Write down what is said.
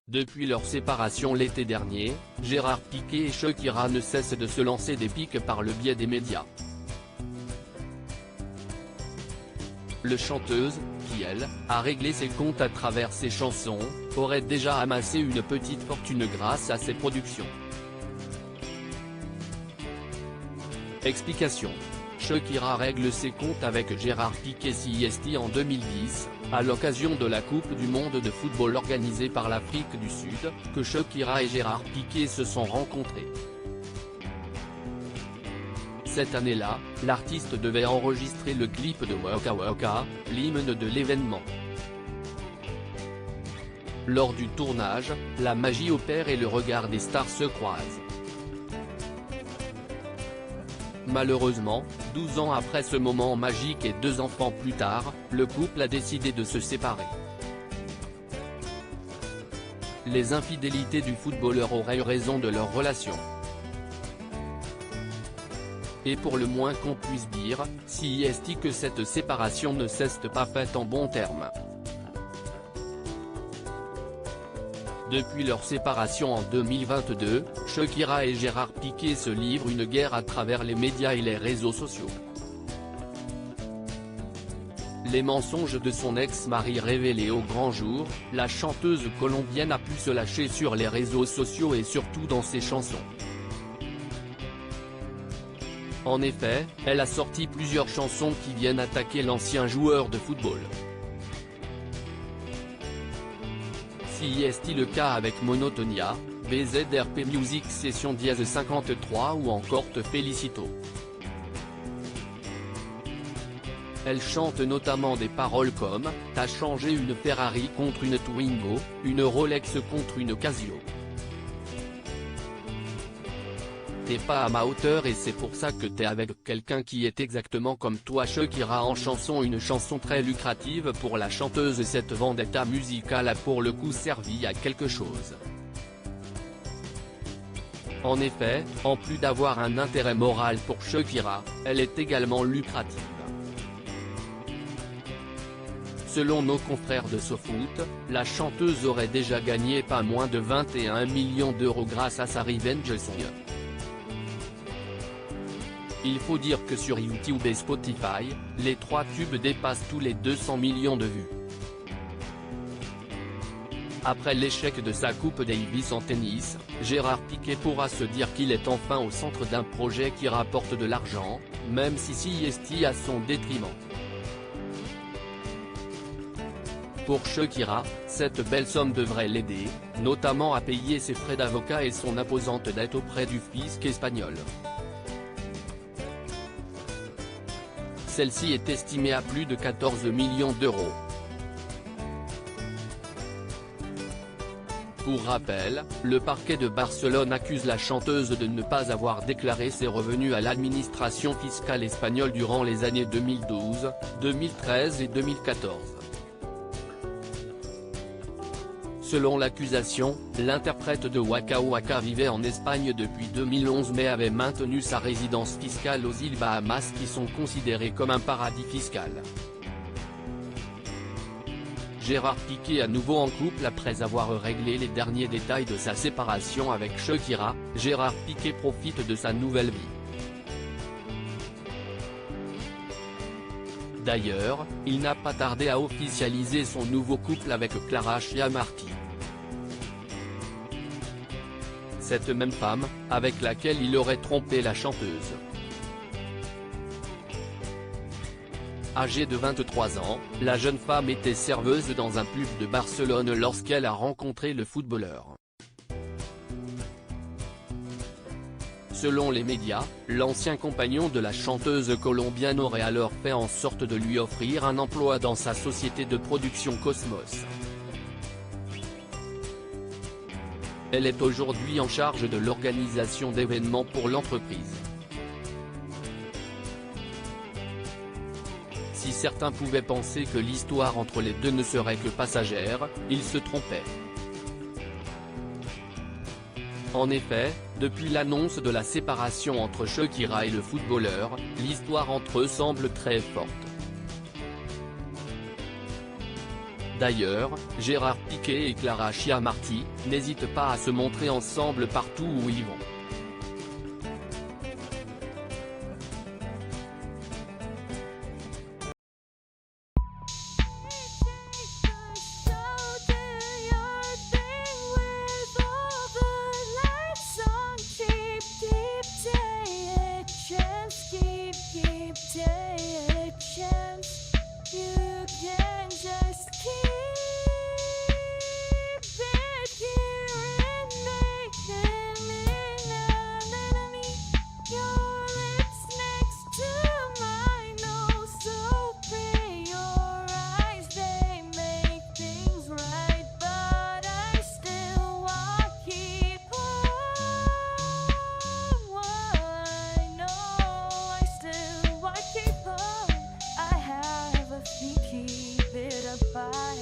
Depuis leur séparation l'été dernier, Gérard Piqué et Shakira ne cessent de se lancer des piques par le biais des médias. Le chanteuse, qui elle, a réglé ses comptes à travers ses chansons, aurait déjà amassé une petite fortune grâce à ses productions. Explication. Shakira règle ses comptes avec Gérard Piqué CEST en 2010, à l'occasion de la Coupe du monde de football organisée par l'Afrique du Sud, que Shakira et Gérard Piqué se sont rencontrés. Cette année-là, l'artiste devait enregistrer le clip de Waka Waka, l'hymne de l'événement. Lors du tournage, la magie opère et le regard des stars se croisent. Malheureusement, 12 ans après ce moment magique et 2 enfants plus tard, le couple a décidé de se séparer. Les infidélités du footballeur auraient eu raison de leur relation. Et pour le moins qu'on puisse dire, si est que cette séparation ne s'est pas faite en bons termes. Depuis leur séparation en 2022, Shakira et Gérard Piqué se livrent une guerre à travers les médias et les réseaux sociaux. Les mensonges de son ex-mari révélés au grand jour, la chanteuse colombienne a pu se lâcher sur les réseaux sociaux et surtout dans ses chansons. En effet, elle a sorti plusieurs chansons qui viennent attaquer l'ancien joueur de football. Si est le cas avec Monotonia, BZRP Music Session Dièse 53 ou encore Te Felicito. Elle chante notamment des paroles comme « T'as changé une Ferrari contre une Twingo, une Rolex contre une Casio. T'es pas à ma hauteur et c'est pour ça que t'es avec quelqu'un qui est exactement comme toi ». Shakira en chanson. Une chanson très lucrative pour la chanteuse. Cette vendetta musicale a pour le coup servi à quelque chose. En effet, en plus d'avoir un intérêt moral pour Shakira, elle est également lucrative. Selon nos confrères de SoFoot, la chanteuse aurait déjà gagné pas moins de 21 millions d'euros grâce à sa Revenge Song. Il faut dire que sur YouTube et Spotify, les 3 tubes dépassent tous les 200 millions de vues. Après l'échec de sa Coupe Davis en tennis, Gérard Piqué pourra se dire qu'il est enfin au centre d'un projet qui rapporte de l'argent, même si CEST à son détriment. Pour Shakira, cette belle somme devrait l'aider, notamment à payer ses frais d'avocat et son imposante dette auprès du fisc espagnol. Celle-ci est estimée à plus de 14 millions d'euros. Pour rappel, le parquet de Barcelone accuse la chanteuse de ne pas avoir déclaré ses revenus à l'administration fiscale espagnole durant les années 2012, 2013 et 2014. Selon l'accusation, l'interprète de Waka Waka vivait en Espagne depuis 2011 mais avait maintenu sa résidence fiscale aux îles Bahamas qui sont considérées comme un paradis fiscal. Gérard Piqué à nouveau en couple après avoir réglé les derniers détails de sa séparation avec Shakira. Gérard Piqué profite de sa nouvelle vie. D'ailleurs, il n'a pas tardé à officialiser son nouveau couple avec Clara Chiamarti. Cette même femme, avec laquelle il aurait trompé la chanteuse. Âgée de 23 ans, la jeune femme était serveuse dans un pub de Barcelone lorsqu'elle a rencontré le footballeur. Selon les médias, l'ancien compagnon de la chanteuse colombienne aurait alors fait en sorte de lui offrir un emploi dans sa société de production Cosmos. Elle est aujourd'hui en charge de l'organisation d'événements pour l'entreprise. Si certains pouvaient penser que l'histoire entre les deux ne serait que passagère, ils se trompaient. En effet, depuis l'annonce de la séparation entre Shakira et le footballeur, l'histoire entre eux semble très forte. D'ailleurs, Gérard Piqué et Clara Chiamarty n'hésitent pas à se montrer ensemble partout où ils vont. Sneaky bit of fire.